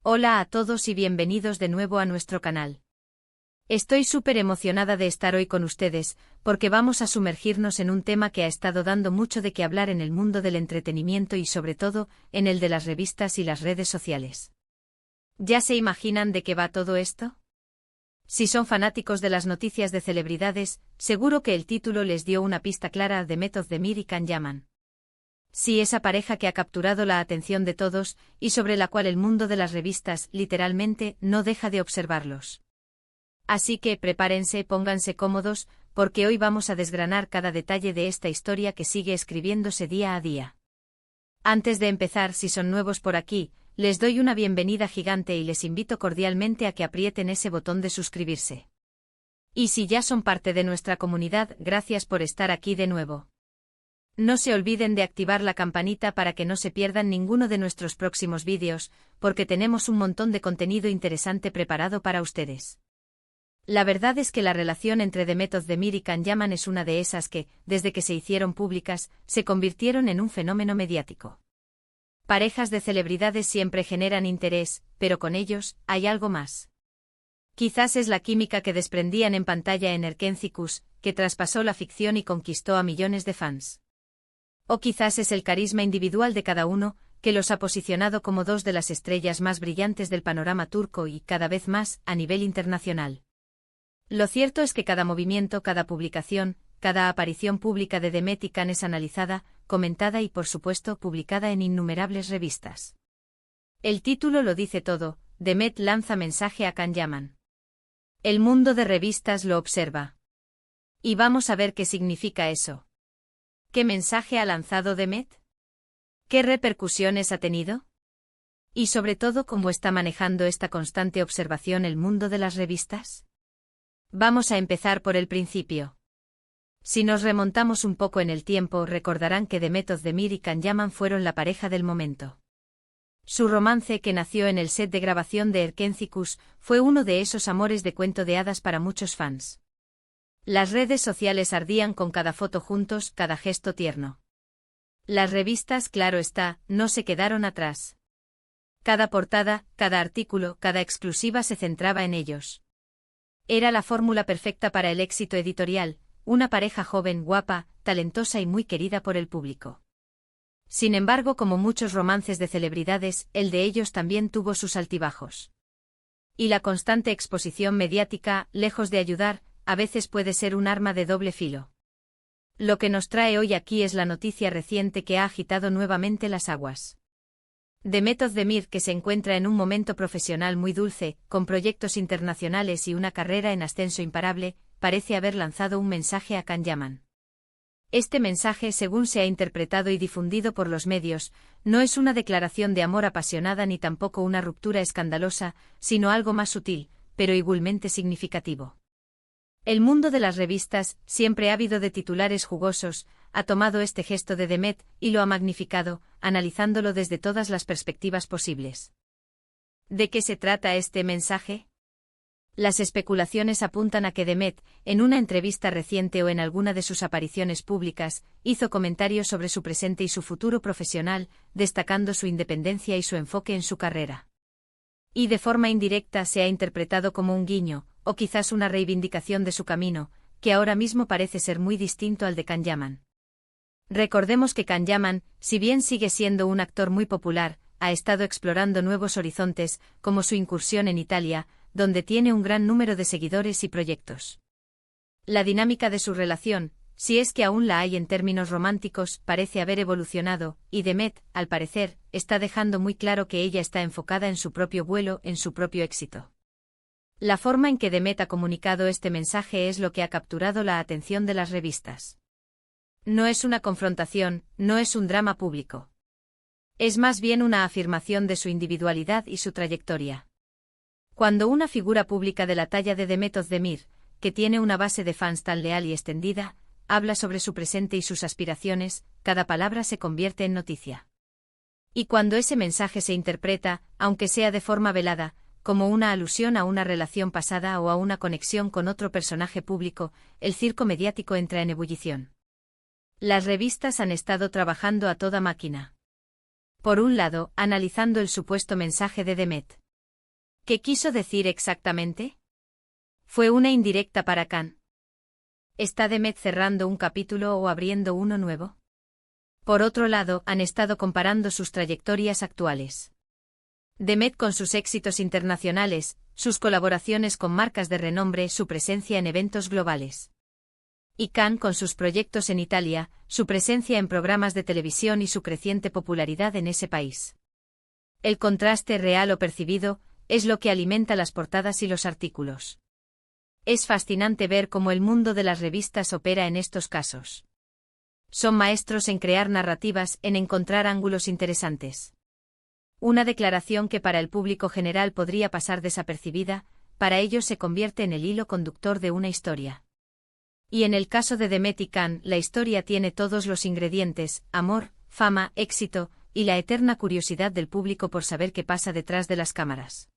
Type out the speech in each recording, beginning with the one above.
Hola a todos y bienvenidos de nuevo a nuestro canal. Estoy súper emocionada de estar hoy con ustedes, porque vamos a sumergirnos en un tema que ha estado dando mucho de qué hablar en el mundo del entretenimiento y sobre todo, en el de las revistas y las redes sociales. ¿Ya se imaginan de qué va todo esto? Si son fanáticos de las noticias de celebridades, seguro que el título les dio una pista clara de Method Demir y Can Yaman. Sí, esa pareja que ha capturado la atención de todos, y sobre la cual el mundo de las revistas, literalmente, no deja de observarlos. Así que prepárense, pónganse cómodos, porque hoy vamos a desgranar cada detalle de esta historia que sigue escribiéndose día a día. Antes de empezar, si son nuevos por aquí, les doy una bienvenida gigante y les invito cordialmente a que aprieten ese botón de suscribirse. Y si ya son parte de nuestra comunidad, gracias por estar aquí de nuevo. No se olviden de activar la campanita para que no se pierdan ninguno de nuestros próximos vídeos, porque tenemos un montón de contenido interesante preparado para ustedes. La verdad es que la relación entre The Method Demir y Can Yaman es una de esas que, desde que se hicieron públicas, se convirtieron en un fenómeno mediático. Parejas de celebridades siempre generan interés, pero con ellos, hay algo más. Quizás es la química que desprendían en pantalla en Erkencikus, que traspasó la ficción y conquistó a millones de fans. O quizás es el carisma individual de cada uno, que los ha posicionado como dos de las estrellas más brillantes del panorama turco y, cada vez más, a nivel internacional. Lo cierto es que cada movimiento, cada publicación, cada aparición pública de Demet y Can es analizada, comentada y, por supuesto, publicada en innumerables revistas. El título lo dice todo: Demet lanza mensaje a Can Yaman. El mundo de revistas lo observa. Y vamos a ver qué significa eso. ¿Qué mensaje ha lanzado Demet? ¿Qué repercusiones ha tenido? Y sobre todo, ¿cómo está manejando esta constante observación el mundo de las revistas? Vamos a empezar por el principio. Si nos remontamos un poco en el tiempo, recordarán que The Method Demir y Can Yaman fueron la pareja del momento. Su romance, que nació en el set de grabación de Erkencikus, fue uno de esos amores de cuento de hadas para muchos fans. Las redes sociales ardían con cada foto juntos, cada gesto tierno. Las revistas, claro está, no se quedaron atrás. Cada portada, cada artículo, cada exclusiva se centraba en ellos. Era la fórmula perfecta para el éxito editorial, una pareja joven, guapa, talentosa y muy querida por el público. Sin embargo, como muchos romances de celebridades, el de ellos también tuvo sus altibajos. Y la constante exposición mediática, lejos de ayudar, a veces puede ser un arma de doble filo. Lo que nos trae hoy aquí es la noticia reciente que ha agitado nuevamente las aguas. The Method Demir, que se encuentra en un momento profesional muy dulce, con proyectos internacionales y una carrera en ascenso imparable, parece haber lanzado un mensaje a Can Yaman. Este mensaje, según se ha interpretado y difundido por los medios, no es una declaración de amor apasionada ni tampoco una ruptura escandalosa, sino algo más sutil, pero igualmente significativo. El mundo de las revistas, siempre ávido de titulares jugosos, ha tomado este gesto de Demet y lo ha magnificado, analizándolo desde todas las perspectivas posibles. ¿De qué se trata este mensaje? Las especulaciones apuntan a que Demet, en una entrevista reciente o en alguna de sus apariciones públicas, hizo comentarios sobre su presente y su futuro profesional, destacando su independencia y su enfoque en su carrera. Y de forma indirecta se ha interpretado como un guiño, o quizás una reivindicación de su camino, que ahora mismo parece ser muy distinto al de Can Yaman. Recordemos que Can Yaman, si bien sigue siendo un actor muy popular, ha estado explorando nuevos horizontes, como su incursión en Italia, donde tiene un gran número de seguidores y proyectos. La dinámica de su relación, si es que aún la hay en términos románticos, parece haber evolucionado, y Demet, al parecer, está dejando muy claro que ella está enfocada en su propio vuelo, en su propio éxito. La forma en que Demet ha comunicado este mensaje es lo que ha capturado la atención de las revistas. No es una confrontación, no es un drama público. Es más bien una afirmación de su individualidad y su trayectoria. Cuando una figura pública de la talla de The Method Demir, que tiene una base de fans tan leal y extendida, habla sobre su presente y sus aspiraciones, cada palabra se convierte en noticia. Y cuando ese mensaje se interpreta, aunque sea de forma velada, como una alusión a una relación pasada o a una conexión con otro personaje público, el circo mediático entra en ebullición. Las revistas han estado trabajando a toda máquina. Por un lado, analizando el supuesto mensaje de Demet. ¿Qué quiso decir exactamente? Fue una indirecta para Khan. ¿Está Demet cerrando un capítulo o abriendo uno nuevo? Por otro lado, han estado comparando sus trayectorias actuales. Demet con sus éxitos internacionales, sus colaboraciones con marcas de renombre, su presencia en eventos globales. Y Khan con sus proyectos en Italia, su presencia en programas de televisión y su creciente popularidad en ese país. El contraste real o percibido es lo que alimenta las portadas y los artículos. Es fascinante ver cómo el mundo de las revistas opera en estos casos. Son maestros en crear narrativas, en encontrar ángulos interesantes. Una declaración que para el público general podría pasar desapercibida, para ellos se convierte en el hilo conductor de una historia. Y en el caso de Demet y Khan, la historia tiene todos los ingredientes: amor, fama, éxito, y la eterna curiosidad del público por saber qué pasa detrás de las cámaras.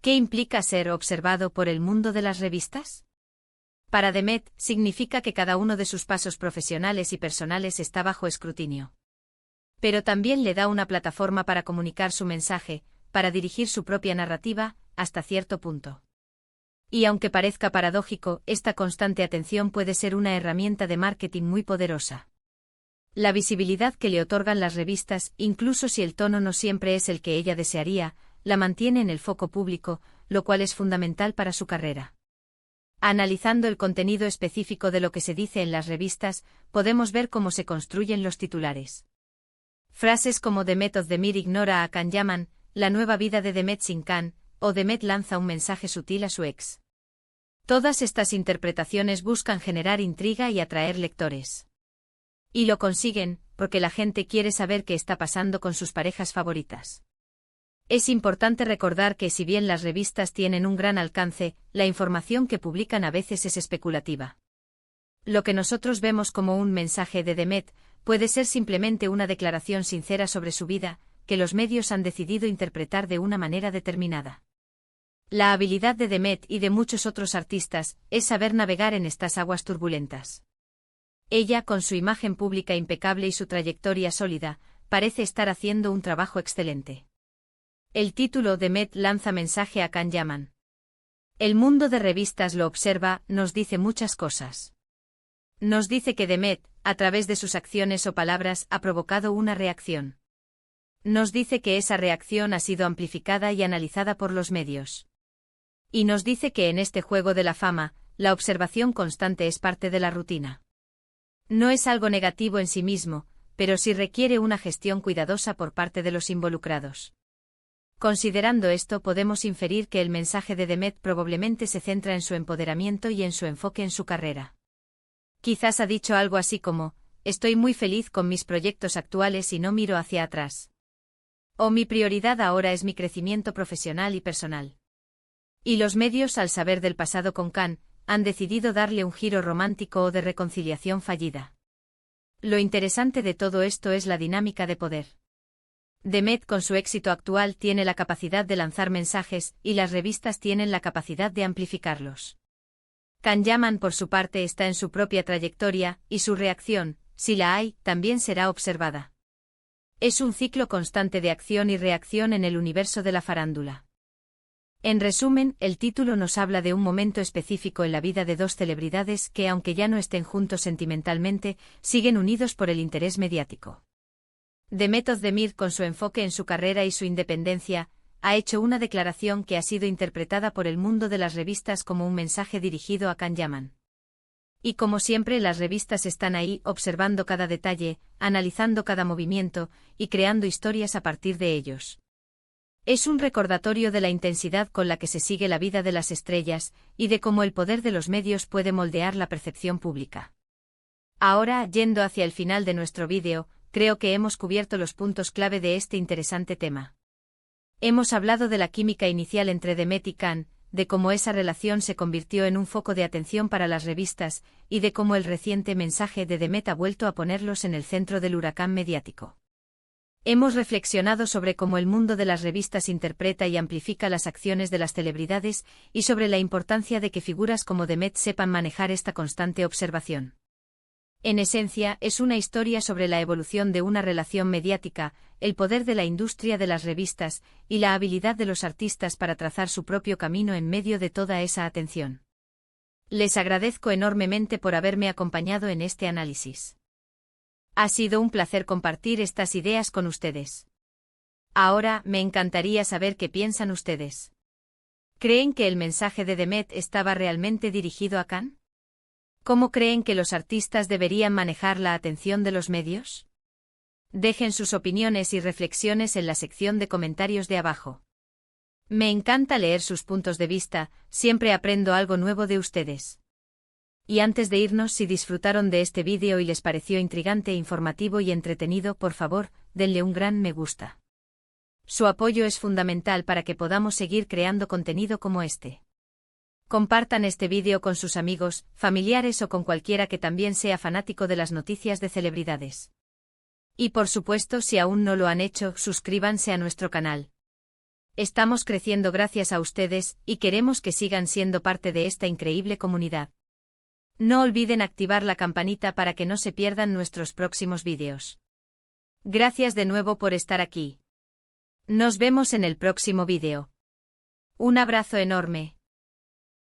¿Qué implica ser observado por el mundo de las revistas? Para Demet, significa que cada uno de sus pasos profesionales y personales está bajo escrutinio. Pero también le da una plataforma para comunicar su mensaje, para dirigir su propia narrativa, hasta cierto punto. Y aunque parezca paradójico, esta constante atención puede ser una herramienta de marketing muy poderosa. La visibilidad que le otorgan las revistas, incluso si el tono no siempre es el que ella desearía, la mantiene en el foco público, lo cual es fundamental para su carrera. Analizando el contenido específico de lo que se dice en las revistas, podemos ver cómo se construyen los titulares. Frases como Demet Özdemir ignora a Khan Yaman, la nueva vida de Demet sin Khan, o Demet lanza un mensaje sutil a su ex. Todas estas interpretaciones buscan generar intriga y atraer lectores. Y lo consiguen, porque la gente quiere saber qué está pasando con sus parejas favoritas. Es importante recordar que si bien las revistas tienen un gran alcance, la información que publican a veces es especulativa. Lo que nosotros vemos como un mensaje de Demet, puede ser simplemente una declaración sincera sobre su vida, que los medios han decidido interpretar de una manera determinada. La habilidad de Demet y de muchos otros artistas es saber navegar en estas aguas turbulentas. Ella, con su imagen pública impecable y su trayectoria sólida, parece estar haciendo un trabajo excelente. El título Demet lanza mensaje a Khan Yaman. El mundo de revistas lo observa, nos dice muchas cosas. Nos dice que Demet, a través de sus acciones o palabras, ha provocado una reacción. Nos dice que esa reacción ha sido amplificada y analizada por los medios. Y nos dice que en este juego de la fama, la observación constante es parte de la rutina. No es algo negativo en sí mismo, pero sí requiere una gestión cuidadosa por parte de los involucrados. Considerando esto, podemos inferir que el mensaje de Demet probablemente se centra en su empoderamiento y en su enfoque en su carrera. Quizás ha dicho algo así como: estoy muy feliz con mis proyectos actuales y no miro hacia atrás. O mi prioridad ahora es mi crecimiento profesional y personal. Y los medios, al saber del pasado con Khan, han decidido darle un giro romántico o de reconciliación fallida. Lo interesante de todo esto es la dinámica de poder. Demet, con su éxito actual, tiene la capacidad de lanzar mensajes, y las revistas tienen la capacidad de amplificarlos. Khan Yaman, por su parte, está en su propia trayectoria, y su reacción, si la hay, también será observada. Es un ciclo constante de acción y reacción en el universo de la farándula. En resumen, el título nos habla de un momento específico en la vida de dos celebridades que, aunque ya no estén juntos sentimentalmente, siguen unidos por el interés mediático. Demet Özdemir, con su enfoque en su carrera y su independencia, ha hecho una declaración que ha sido interpretada por el mundo de las revistas como un mensaje dirigido a Khan Yaman. Y como siempre, las revistas están ahí, observando cada detalle, analizando cada movimiento, y creando historias a partir de ellos. Es un recordatorio de la intensidad con la que se sigue la vida de las estrellas, y de cómo el poder de los medios puede moldear la percepción pública. Ahora, yendo hacia el final de nuestro vídeo, creo que hemos cubierto los puntos clave de este interesante tema. Hemos hablado de la química inicial entre Demet y Khan, de cómo esa relación se convirtió en un foco de atención para las revistas, y de cómo el reciente mensaje de Demet ha vuelto a ponerlos en el centro del huracán mediático. Hemos reflexionado sobre cómo el mundo de las revistas interpreta y amplifica las acciones de las celebridades, y sobre la importancia de que figuras como Demet sepan manejar esta constante observación. En esencia, es una historia sobre la evolución de una relación mediática, el poder de la industria de las revistas, y la habilidad de los artistas para trazar su propio camino en medio de toda esa atención. Les agradezco enormemente por haberme acompañado en este análisis. Ha sido un placer compartir estas ideas con ustedes. Ahora, me encantaría saber qué piensan ustedes. ¿Creen que el mensaje de The Met estaba realmente dirigido a Khan? ¿Cómo creen que los artistas deberían manejar la atención de los medios? Dejen sus opiniones y reflexiones en la sección de comentarios de abajo. Me encanta leer sus puntos de vista, siempre aprendo algo nuevo de ustedes. Y antes de irnos, si disfrutaron de este vídeo y les pareció intrigante, informativo y entretenido, por favor, denle un gran me gusta. Su apoyo es fundamental para que podamos seguir creando contenido como este. Compartan este vídeo con sus amigos, familiares o con cualquiera que también sea fanático de las noticias de celebridades. Y por supuesto, si aún no lo han hecho, suscríbanse a nuestro canal. Estamos creciendo gracias a ustedes, y queremos que sigan siendo parte de esta increíble comunidad. No olviden activar la campanita para que no se pierdan nuestros próximos vídeos. Gracias de nuevo por estar aquí. Nos vemos en el próximo vídeo. Un abrazo enorme.